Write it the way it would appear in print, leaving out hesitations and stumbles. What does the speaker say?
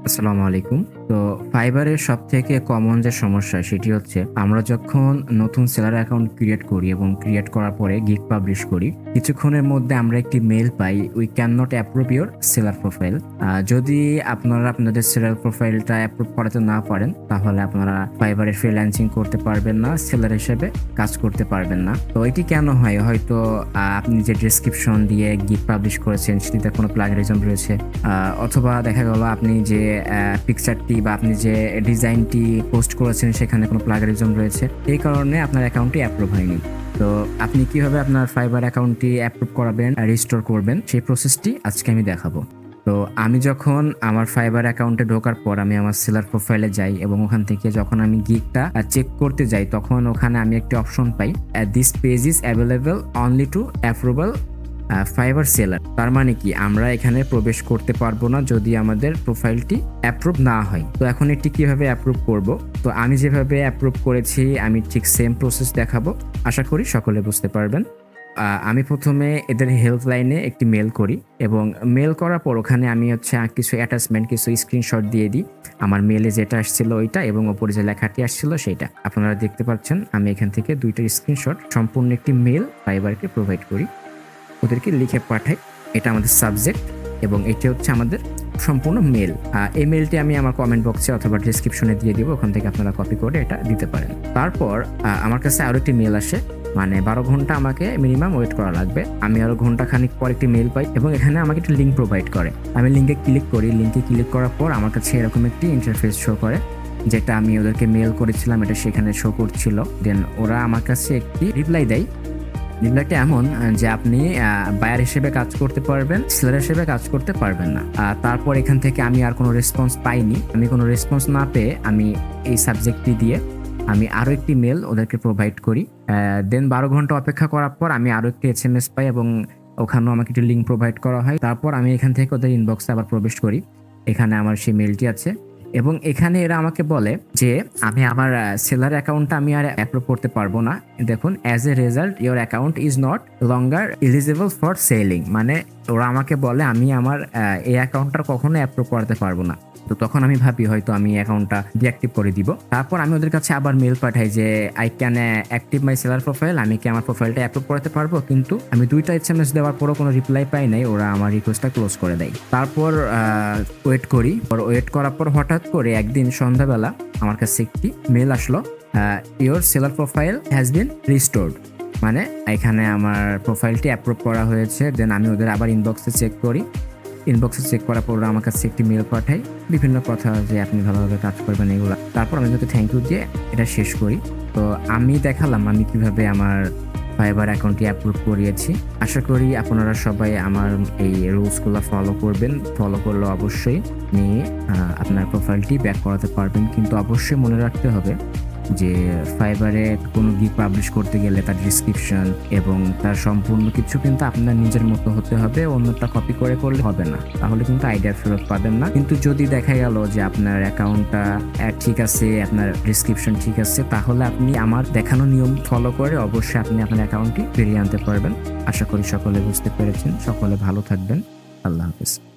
আসসালামু আলাইকুম। তো ফাইবারের সবথেকে কমন যে সমস্যা সেটি হচ্ছে আমরা যখন নতুন সেলার অ্যাকাউন্ট ক্রিয়েট করি এবং ক্রিয়েট করার পরে গিগ পাবলিশ করি, কিছুক্ষণের মধ্যে আমরা একটি mail pi, we can not approve your seller profile. যদি আপনারা আপনাদের সেলার প্রোফাইলটা অ্যাপ্রুভ করাতে না পারেন, তাহলে আপনারা ফাইবারে ফ্রিল্যান্সিং করতে পারবেন না, সেলার হিসেবে কাজ করতে পারবেন না। তো এটি কেন হয়? হয়তো আপনি যে ডেসক্রিপশন দিয়ে গিগ পাবলিশ করেছেন সেটিতে কোনো প্লাজারিজম রয়েছে, অথবা দেখা গেল আপনি যে পিকচারটি বা আপনি যে ডিজাইনটি পোস্ট করেছেন সেখানে কোনো প্লাজারিজম রয়েছে, এই কারণে আপনার অ্যাকাউন্টটি অ্যাপ্রুভ হয়নি। তো আপনি কিভাবে আপনার ফাইবার অ্যাকাউন্টটি অ্যাপ্রুভ করাবেন, রিস্টোর করবেন, সেই প্রসেসটি আজকে আমি দেখাবো। তো আমি যখন আমার ফাইবার অ্যাকাউন্টে ঢোকার পর আমি আমার সেলার প্রোফাইলে যাই এবং ওখান থেকে যখন আমি গিগটা চেক করতে যাই, তখন ওখানে আমি একটি অপশন পাই, this page is available only to approval fibre seller. তার মানে কি, আমরা এখানে প্রবেশ করতে পারবো না যদি আমাদের প্রোফাইলটি অ্যাপ্রুভ না হয়। তো এখন এটি কিভাবে অ্যাপ্রুভ করব? তো আমি যেভাবে অ্যাপ্রুভ করেছি আমি ঠিক সেম প্রসেস দেখাবো, আশা করি সকলে বুঝতে পারবেন। আমি প্রথমে এদের হেল্পলাইনে একটি মেল করি এবং মেল করার পর ওখানে আমি কিছু অ্যাটাচমেন্ট, কিছু স্ক্রিনশট দিয়ে দিই। আমার মেলে যেটা আসছিল ওইটা এবং ওপরে যে লেখাটি আসছিল সেইটা আপনারা দেখতে পাচ্ছেন। আমি এখান থেকে দুইটা স্ক্রিনশট সম্পূর্ণ একটি মেল ফাইবারকে প্রোভাইড করি, ওদেরকে লিখে পাঠাই। এটা আমাদের সাবজেক্ট এবং এটি হচ্ছে আমাদের সম্পূর্ণ মেল। এই মেলটি আমি আমার কমেন্ট বক্সে অথবা ডিসক্রিপশনে দিয়ে দিব, ওখান থেকে আপনারা কপি করে এটা দিতে পারেন। তারপর আমার কাছে আরও একটি মেল আসে, মানে 12 ঘন্টা আমাকে মিনিমাম ওয়েট করা লাগবে। আমি আরও ঘন্টা খানিক পর একটি মেল পাই এবং এখানে আমাকে একটি লিঙ্ক প্রোভাইড করে। আমি লিঙ্কে ক্লিক করি, লিঙ্কে ক্লিক করার পর আমার কাছে এরকম একটি ইন্টারফেস শো করে, যেটা আমি ওদেরকে মেল করেছিলাম এটা সেখানে শো করছিল। দেন ওরা আমার কাছে একটি রিপ্লাই দেয়। রিপ্লাইটা এমন যে আপনি বায়ার হিসেবে কাজ করতে পারবেন, সেলার হিসেবে কাজ করতে পারবেন না। তারপর এখান থেকে আমি আর কোনো রেসপন্স পাইনি। আমি কোনো রেসপন্স না পেয়ে আমি এই সাবজেক্টটি দিয়ে আমি আরও একটি মেল ওদেরকে প্রোভাইড করি। দেন 12 ঘন্টা অপেক্ষা করার পর আমি আরও একটি SMS পাই এবং ওখানেও আমাকে একটি লিঙ্ক প্রোভাইড করা হয়। তারপর আমি এখান থেকে ওদের ইনবক্সে আবার প্রবেশ করি, এখানে আমার সেই মেলটি আছে এবং এখানে এরা আমাকে বলে যে আমি আমার সেলার অ্যাকাউন্টটা আমি আর অ্যাপ্রুভ করতে পারবো না। দেখুন, as a result your account is not longer eligible for selling. মানে ওরা আমাকে বলে আমি আমার এই অ্যাকাউন্টটা কখনো অ্যাপ্রুভ করাতে পারবো না। তো তখন আমি ভাবি হয়তো আমি অ্যাকাউন্টটা ডিঅ্যাক্টিভ করে দিব। তারপর আমি ওদের কাছে আবার মেল পাঠাই যে I can active my seller profile, আমি কি আমার প্রোফাইলটা অ্যাপ্রুভ করাতে পারবো? কিন্তু আমি দুইটা SMS দেওয়ার পরও কোনো রিপ্লাই পাই নাই, ওরা আমার রিকোয়েস্টটা ক্লোজ করে দেয়। তারপর ওয়েট করি, ওয়েট করার পর হঠাৎ করে একদিন সন্ধ্যাবেলা আমার কাছে একটি মেল আসলো, your seller profile has been restored. মানে এখানে আমার প্রোফাইলটি অ্যাপ্রুভ করা হয়েছে। দেন আমি ওদের আবার ইনবক্সে চেক করি, ইনবক্সে চেক করার পর আমার কাছে একটি মেল পাঠাই, বিভিন্ন কথা যে আপনি ভালোভাবে কাজ করবেন এগুলো। তারপর আমি যদি থ্যাংক ইউ দিয়ে এটা শেষ করি। তো আমি দেখালাম আমি কিভাবে আমার ফাইবার অ্যাকাউন্টটি অ্যাপ্রুভ করিয়েছি। আশা করি আপনারা সবাই আমার এই রুলসগুলো ফলো করবেন। ফলো করলে অবশ্যই নিয়ে আপনার প্রোফাইলটি ব্যাক করাতে পারবেন। কিন্তু অবশ্যই মনে রাখতে হবে যে ফাইবারে কোনো গিগ পাবলিশ করতে গেলে তার ডিসক্রিপশন এবং তার সম্পূর্ণ কিছু কিন্তু আপনার নিজের মতো হতে হবে, অন্যটা কপি করে করলে হবে না, তাহলে কিন্তু আইডিয়া ফেরত পাবেন না। কিন্তু যদি দেখা গেল যে আপনার অ্যাকাউন্টটা ঠিক আছে, আপনার ডিসক্রিপশন ঠিক আছে, তাহলে আপনি আমার দেখানো নিয়ম ফলো করে অবশ্যই আপনি আপনার অ্যাকাউন্টটি ফিরিয়ে আনতে পারবেন। আশা করি সকলে বুঝতে পেরেছেন। সকলে ভালো থাকবেন। আল্লাহ হাফেজ।